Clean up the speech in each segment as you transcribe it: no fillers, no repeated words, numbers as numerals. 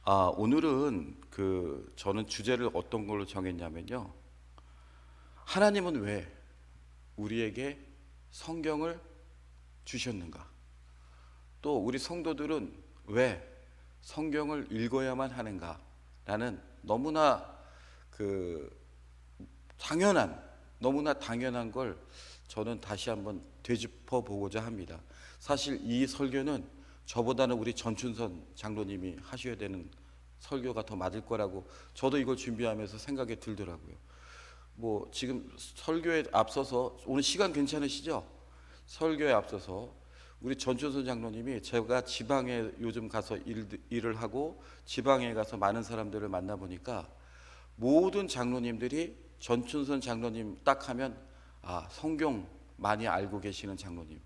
오늘은 저는 주제를 어떤 걸로 정했냐면요. 하나님은 왜 우리에게 성경을 주셨는가? 또 우리 성도들은 왜 성경을 읽어야만 하는가? 라는 너무나 너무나 당연한 걸 저는 다시 한번 되짚어 보고자 합니다. 사실 이 설교는 저보다는 우리 전춘선 장로님이 하셔야 되는 설교가 더 맞을 거라고 저도 이걸 준비하면서 생각이 들더라고요. 지금 설교에 앞서서 오늘 시간 괜찮으시죠? 설교에 앞서서 우리 전춘선 장로님이 제가 지방에 요즘 가서 일을 하고 지방에 가서 많은 사람들을 만나보니까 모든 장로님들이 전춘선 장로님 딱 하면 성경 많이 알고 계시는 장로님,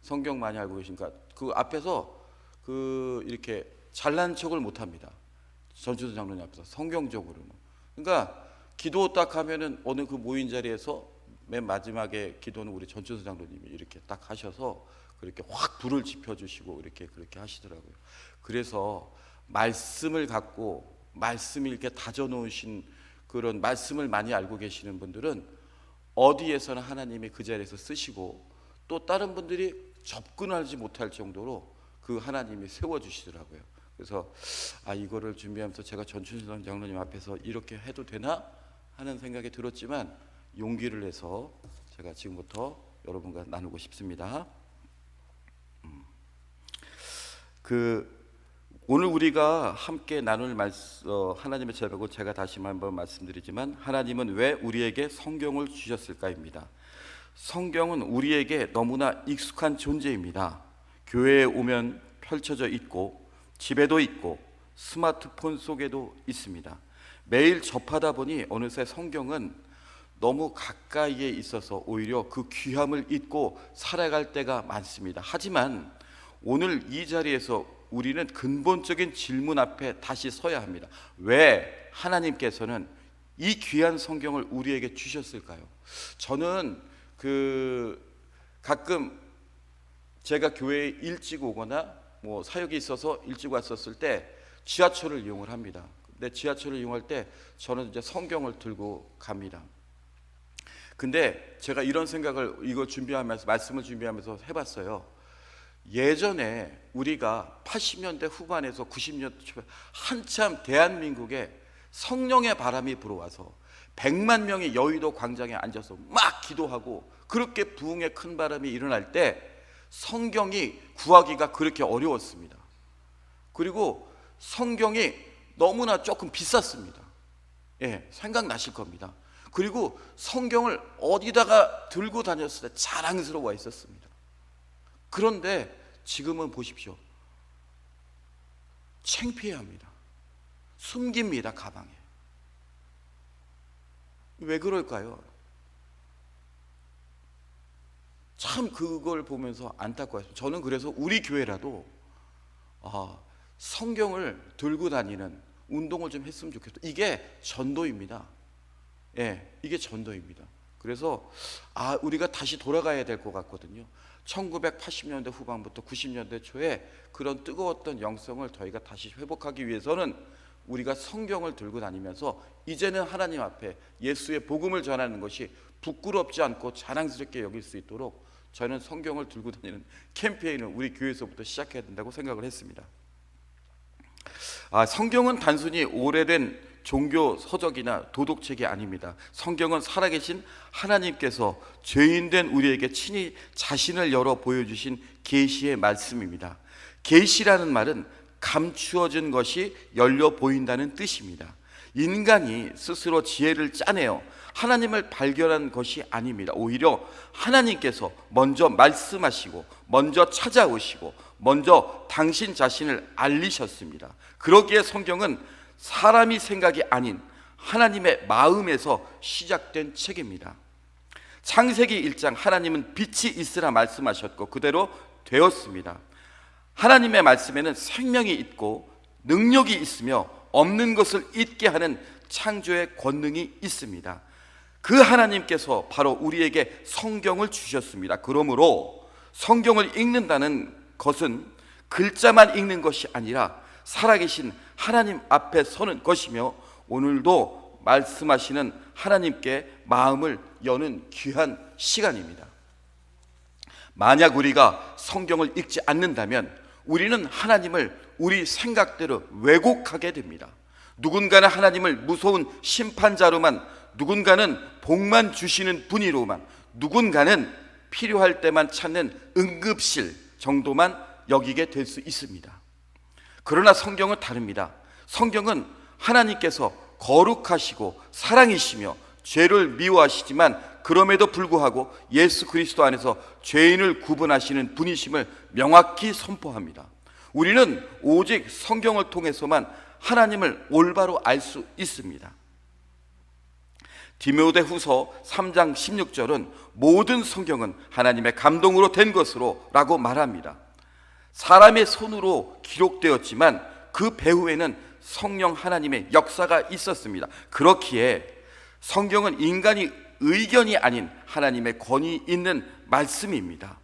성경 많이 알고 계시니까 그 앞에서 이렇게 잘난 척을 못 합니다. 전춘선 장로님 앞에서 성경적으로는. 그러니까 기도 딱 하면은 어느 그 모인 자리에서 맨 마지막에 기도는 우리 전춘선 장로님이 이렇게 딱 하셔서 그렇게 확 불을 지펴주시고 그렇게 하시더라고요. 그래서 말씀을 갖고 말씀이 이렇게 다져 놓으신 그런 말씀을 많이 알고 계시는 분들은 어디에서나 하나님이 그 자리에서 쓰시고 또 다른 분들이 접근하지 못할 정도로 그 하나님이 세워주시더라고요. 그래서 이거를 준비하면서 제가 전춘선 장로님 앞에서 이렇게 해도 되나 하는 생각이 들었지만 용기를 내서 제가 지금부터 여러분과 나누고 싶습니다. 오늘 우리가 함께 나눌 하나님의 제목은 제가 다시 한번 말씀드리지만 하나님은 왜 우리에게 성경을 주셨을까입니다. 성경은 우리에게 너무나 익숙한 존재입니다. 교회에 오면 펼쳐져 있고 집에도 있고 스마트폰 속에도 있습니다. 매일 접하다 보니 어느새 성경은 너무 가까이에 있어서 오히려 그 귀함을 잊고 살아갈 때가 많습니다. 하지만 오늘 이 자리에서 우리는 근본적인 질문 앞에 다시 서야 합니다. 왜 하나님께서는 이 귀한 성경을 우리에게 주셨을까요? 저는 가끔 제가 교회에 일찍 오거나 사역이 있어서 일찍 왔었을 때 지하철을 이용을 합니다. 근데 지하철을 이용할 때 저는 이제 성경을 들고 갑니다. 근데 제가 이런 생각을 말씀을 준비하면서 해봤어요. 예전에 우리가 80년대 후반에서 90년대 초에 한참 대한민국에 성령의 바람이 불어와서 100만 명이 여의도 광장에 앉아서 막 기도하고 그렇게 부흥의 큰 바람이 일어날 때 성경이 구하기가 그렇게 어려웠습니다. 그리고 성경이 너무나 조금 비쌌습니다. 생각나실 겁니다. 그리고 성경을 어디다가 들고 다녔을 때 자랑스러워 있었습니다. 그런데 지금은 보십시오. 창피해합니다. 숨깁니다, 가방에. 왜 그럴까요? 참 그걸 보면서 안타까워요. 저는 그래서 우리 교회라도 성경을 들고 다니는 운동을 좀 했으면 좋겠어요. 이게 전도입니다. 이게 전도입니다. 그래서 우리가 다시 돌아가야 될 것 같거든요. 1980년대 후반부터 90년대 초에 그런 뜨거웠던 영성을 저희가 다시 회복하기 위해서는 우리가 성경을 들고 다니면서 이제는 하나님 앞에 예수의 복음을 전하는 것이 부끄럽지 않고 자랑스럽게 여길 수 있도록 저는 성경을 들고 다니는 캠페인을 우리 교회에서부터 시작해야 된다고 생각을 했습니다. 성경은 단순히 오래된 종교 서적이나 도덕책이 아닙니다. 성경은 살아계신 하나님께서 죄인된 우리에게 친히 자신을 열어 보여주신 계시의 말씀입니다. 계시라는 말은 감추어진 것이 열려 보인다는 뜻입니다. 인간이 스스로 지혜를 짜내어 하나님을 발견한 것이 아닙니다. 오히려 하나님께서 먼저 말씀하시고 먼저 찾아오시고 먼저 당신 자신을 알리셨습니다. 그러기에 성경은 사람이 생각이 아닌 하나님의 마음에서 시작된 책입니다. 창세기 1장 하나님은 빛이 있으라 말씀하셨고 그대로 되었습니다. 하나님의 말씀에는 생명이 있고 능력이 있으며 없는 것을 있게 하는 창조의 권능이 있습니다. 그 하나님께서 바로 우리에게 성경을 주셨습니다. 그러므로 성경을 읽는다는 것은 글자만 읽는 것이 아니라 살아계신 하나님 앞에 서는 것이며, 오늘도 말씀하시는 하나님께 마음을 여는 귀한 시간입니다. 만약 우리가 성경을 읽지 않는다면 우리는 하나님을 우리 생각대로 왜곡하게 됩니다. 누군가는 하나님을 무서운 심판자로만, 누군가는 복만 주시는 분이로만, 누군가는 필요할 때만 찾는 응급실 정도만 여기게 될 수 있습니다. 그러나 성경은 다릅니다. 성경은 하나님께서 거룩하시고 사랑이시며 죄를 미워하시지만 그럼에도 불구하고 예수 그리스도 안에서 죄인을 구분하시는 분이심을 명확히 선포합니다. 우리는 오직 성경을 통해서만 하나님을 올바로 알 수 있습니다. 디모데후서 3장 16절은 모든 성경은 하나님의 감동으로 된 것으로 라고 말합니다. 사람의 손으로 기록되었지만 그 배후에는 성령 하나님의 역사가 있었습니다. 그렇기에 성경은 인간의 의견이 아닌 하나님의 권위 있는 말씀입니다.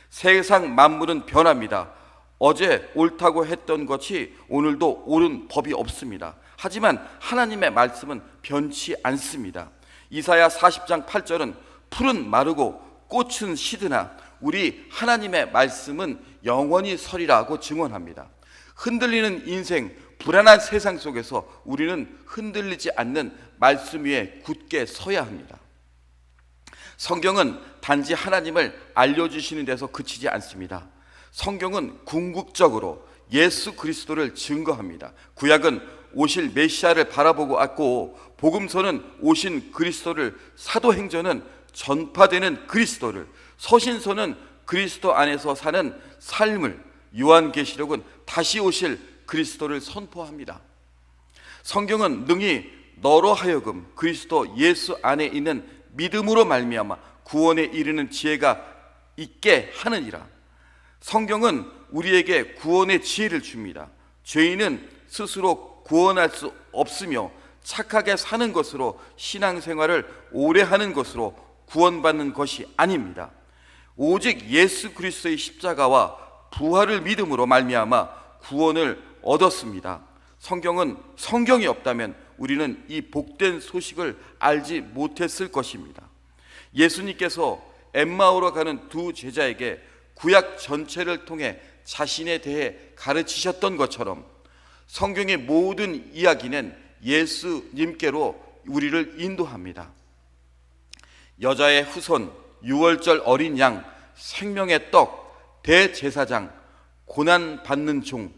세상 만물은 변합니다. 어제 옳다고 했던 것이 오늘도 옳은 법이 없습니다. 하지만 하나님의 말씀은 변치 않습니다. 이사야 40장 8절은 풀은 마르고 꽃은 시드나 우리 하나님의 말씀은 영원히 서리라고 증언합니다. 흔들리는 인생, 불안한 세상 속에서 우리는 흔들리지 않는 말씀 위에 굳게 서야 합니다. 성경은 단지 하나님을 알려주시는 데서 그치지 않습니다. 성경은 궁극적으로 예수 그리스도를 증거합니다. 구약은 오실 메시아를 바라보고 왔고, 복음서는 오신 그리스도를, 사도행전은 전파되는 그리스도를, 서신서는 그리스도 안에서 사는 삶을, 요한계시록은 다시 오실 그리스도를 선포합니다. 성경은 능히 너로 하여금 그리스도 예수 안에 있는 믿음으로 말미암아 구원에 이르는 지혜가 있게 하느니라. 성경은 우리에게 구원의 지혜를 줍니다. 죄인은 스스로 구원할 수 없으며 착하게 사는 것으로 신앙생활을 오래 하는 것으로 구원받는 것이 아닙니다. 오직 예수 그리스도의 십자가와 부활을 믿음으로 말미암아 구원을 얻었습니다. 성경은 성경이 없다면 우리는 이 복된 소식을 알지 못했을 것입니다. 예수님께서 엠마오로 가는 두 제자에게 구약 전체를 통해 자신에 대해 가르치셨던 것처럼 성경의 모든 이야기는 예수님께로 우리를 인도합니다. 여자의 후손, 유월절 어린 양, 생명의 떡, 대제사장, 고난받는 종,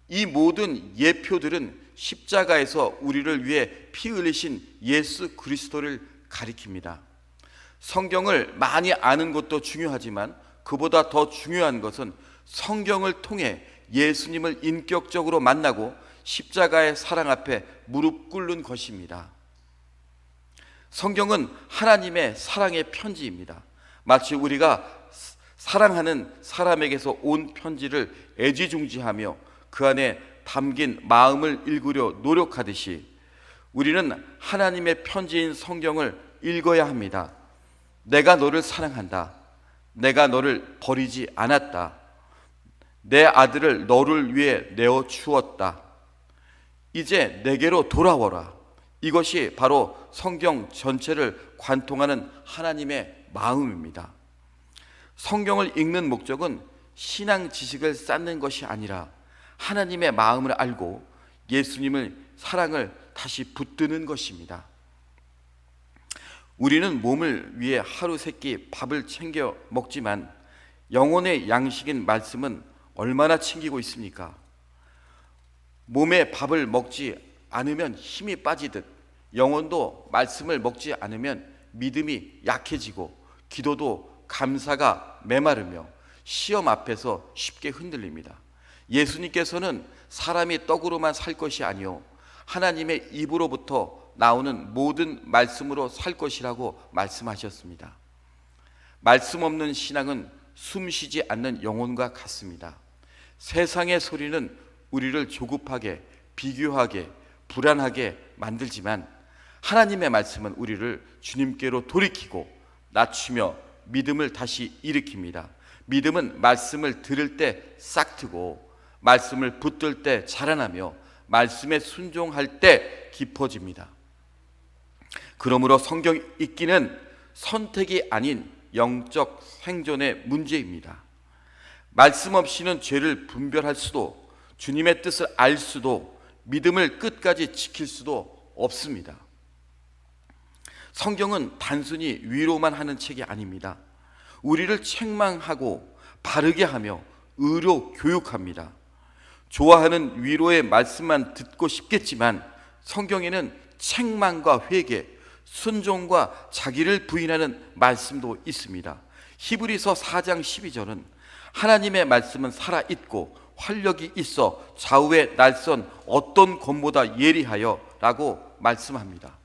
이 모든 예표들은 십자가에서 우리를 위해 피 흘리신 예수 그리스도를 가리킵니다. 성경을 많이 아는 것도 중요하지만 그보다 더 중요한 것은 성경을 통해 예수님을 인격적으로 만나고 십자가의 사랑 앞에 무릎 꿇는 것입니다. 성경은 하나님의 사랑의 편지입니다. 마치 우리가 사랑하는 사람에게서 온 편지를 애지중지하며 그 안에 담긴 마음을 읽으려 노력하듯이 우리는 하나님의 편지인 성경을 읽어야 합니다. 내가 너를 사랑한다. 내가 너를 버리지 않았다. 내 아들을 너를 위해 내어 주었다. 이제 내게로 돌아와라. 이것이 바로 성경 전체를 관통하는 하나님의 마음입니다. 성경을 읽는 목적은 신앙 지식을 쌓는 것이 아니라 하나님의 마음을 알고 예수님의 사랑을 다시 붙드는 것입니다. 우리는 몸을 위해 하루 세끼 밥을 챙겨 먹지만 영혼의 양식인 말씀은 얼마나 챙기고 있습니까? 몸에 밥을 먹지 않으면 힘이 빠지듯 영혼도 말씀을 먹지 않으면 믿음이 약해지고 기도도 감사가 메마르며 시험 앞에서 쉽게 흔들립니다. 예수님께서는 사람이 떡으로만 살 것이 아니요 하나님의 입으로부터 나오는 모든 말씀으로 살 것이라고 말씀하셨습니다. 말씀 없는 신앙은 숨쉬지 않는 영혼과 같습니다. 세상의 소리는 우리를 조급하게, 비교하게, 불안하게 만들지만 하나님의 말씀은 우리를 주님께로 돌이키고 낮추며 믿음을 다시 일으킵니다. 믿음은 말씀을 들을 때 싹트고 말씀을 붙들 때 자라나며 말씀에 순종할 때 깊어집니다. 그러므로 성경 읽기는 선택이 아닌 영적 생존의 문제입니다. 말씀 없이는 죄를 분별할 수도, 주님의 뜻을 알 수도, 믿음을 끝까지 지킬 수도 없습니다. 성경은 단순히 위로만 하는 책이 아닙니다. 우리를 책망하고 바르게 하며 의로 교육합니다. 좋아하는 위로의 말씀만 듣고 싶겠지만 성경에는 책망과 회개, 순종과 자기를 부인하는 말씀도 있습니다. 히브리서 4장 12절은 하나님의 말씀은 살아있고 활력이 있어 좌우에 날선 어떤 검보다 예리하여 라고 말씀합니다.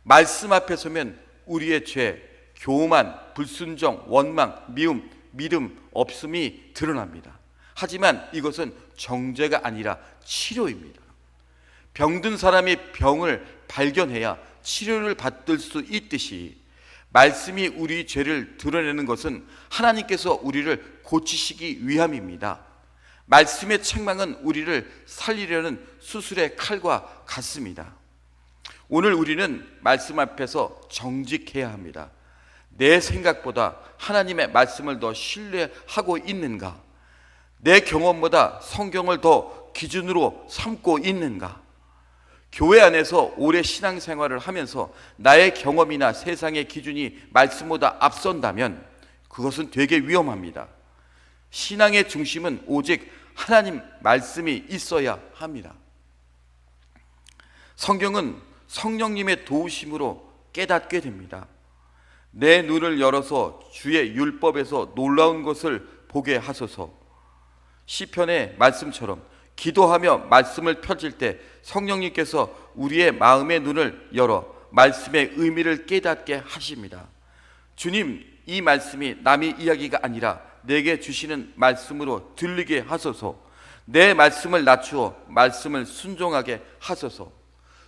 말씀 앞에 서면 우리의 죄, 교만, 불순종, 원망, 미움, 믿음 없음이 드러납니다. 하지만 이것은 정죄가 아니라 치료입니다. 병든 사람이 병을 발견해야 치료를 받을 수 있듯이 말씀이 우리 죄를 드러내는 것은 하나님께서 우리를 고치시기 위함입니다. 말씀의 책망은 우리를 살리려는 수술의 칼과 같습니다. 오늘 우리는 말씀 앞에서 정직해야 합니다. 내 생각보다 하나님의 말씀을 더 신뢰하고 있는가? 내 경험보다 성경을 더 기준으로 삼고 있는가? 교회 안에서 오래 신앙생활을 하면서 나의 경험이나 세상의 기준이 말씀보다 앞선다면 그것은 되게 위험합니다. 신앙의 중심은 오직 하나님 말씀이 있어야 합니다. 성경은 성령님의 도우심으로 깨닫게 됩니다. 내 눈을 열어서 주의 율법에서 놀라운 것을 보게 하소서. 시편의 말씀처럼 기도하며 말씀을 펼칠 때 성령님께서 우리의 마음의 눈을 열어 말씀의 의미를 깨닫게 하십니다. 주님, 이 말씀이 남의 이야기가 아니라 내게 주시는 말씀으로 들리게 하소서. 내 말씀을 낮추어 말씀을 순종하게 하소서.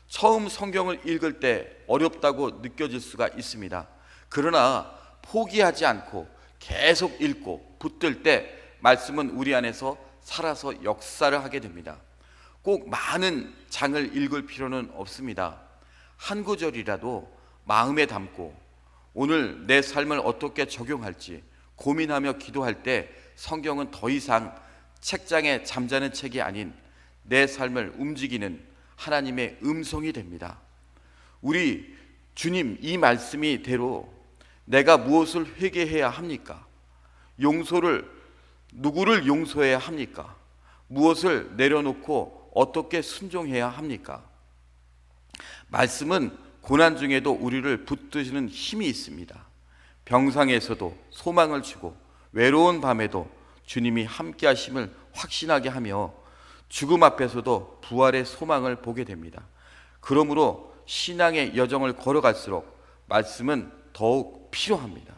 처음 성경을 읽을 때 어렵다고 느껴질 수가 있습니다. 그러나 포기하지 않고 계속 읽고 붙들 때 말씀은 우리 안에서 살아서 역사를 하게 됩니다. 꼭 많은 장을 읽을 필요는 없습니다. 한 구절이라도 마음에 담고 오늘 내 삶을 어떻게 적용할지 고민하며 기도할 때 성경은 더 이상 책장에 잠자는 책이 아닌 내 삶을 움직이는 하나님의 음성이 됩니다. 우리 주님, 이 말씀이 대로 내가 무엇을 회개해야 합니까? 누구를 용서해야 합니까? 무엇을 내려놓고 어떻게 순종해야 합니까? 말씀은 고난 중에도 우리를 붙드시는 힘이 있습니다. 병상에서도 소망을 주고 외로운 밤에도 주님이 함께 하심을 확신하게 하며 죽음 앞에서도 부활의 소망을 보게 됩니다. 그러므로 신앙의 여정을 걸어갈수록 말씀은 더욱 필요합니다.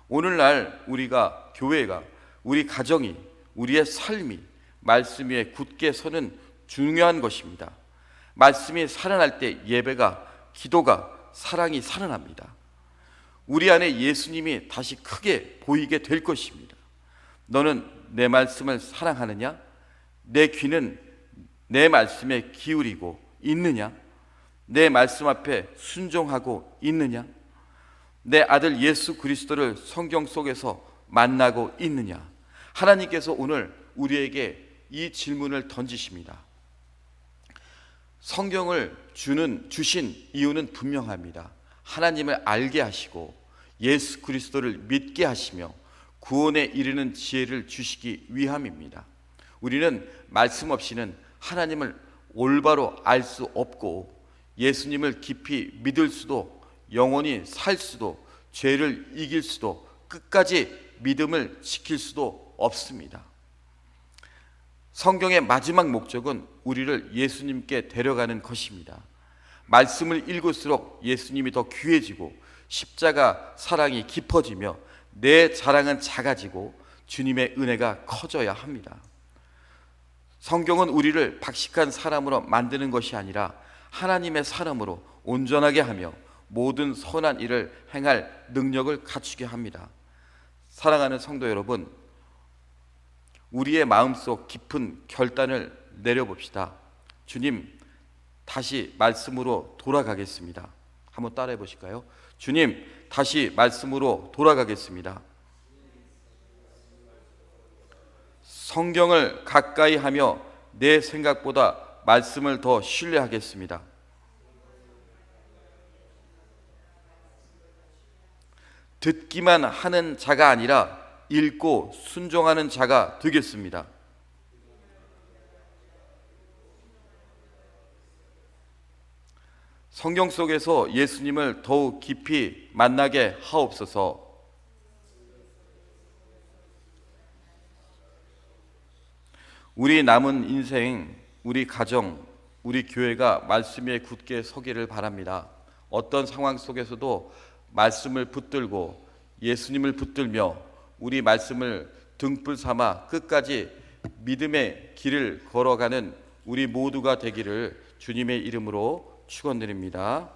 오늘날 우리가, 교회가, 우리 가정이, 우리의 삶이 말씀 위에 굳게 서는 중요한 것입니다. 말씀이 살아날 때 예배가, 기도가, 사랑이 살아납니다. 우리 안에 예수님이 다시 크게 보이게 될 것입니다. 너는 내 말씀을 사랑하느냐? 내 귀는 내 말씀에 기울이고 있느냐? 내 말씀 앞에 순종하고 있느냐? 내 아들 예수 그리스도를 성경 속에서 만나고 있느냐? 하나님께서 오늘 우리에게 이 질문을 던지십니다. 성경을 주신 이유는 분명합니다. 하나님을 알게 하시고 예수 그리스도를 믿게 하시며 구원에 이르는 지혜를 주시기 위함입니다. 우리는 말씀 없이는 하나님을 올바로 알 수 없고 예수님을 깊이 믿을 수도, 영원히 살 수도, 죄를 이길 수도, 끝까지 믿음을 지킬 수도 없습니다. 성경의 마지막 목적은 우리를 예수님께 데려가는 것입니다. 말씀을 읽을수록 예수님이 더 귀해지고 십자가 사랑이 깊어지며 내 자랑은 작아지고 주님의 은혜가 커져야 합니다. 성경은 우리를 박식한 사람으로 만드는 것이 아니라 하나님의 사람으로 온전하게 하며 모든 선한 일을 행할 능력을 갖추게 합니다. 사랑하는 성도 여러분, 우리의 마음속 깊은 결단을 내려봅시다. 주님, 다시 말씀으로 돌아가겠습니다. 한번 따라해 보실까요? 주님, 다시 말씀으로 돌아가겠습니다. 성경을 가까이 하며 내 생각보다 말씀을 더 신뢰하겠습니다. 듣기만 하는 자가 아니라 읽고 순종하는 자가 되겠습니다. 성경 속에서 예수님을 더욱 깊이 만나게 하옵소서. 우리 남은 인생, 우리 가정, 우리 교회가 말씀 위에 굳게 서기를 바랍니다. 어떤 상황 속에서도 말씀을 붙들고 예수님을 붙들며 우리 말씀을 등불 삼아 끝까지 믿음의 길을 걸어가는 우리 모두가 되기를 주님의 이름으로 축원드립니다.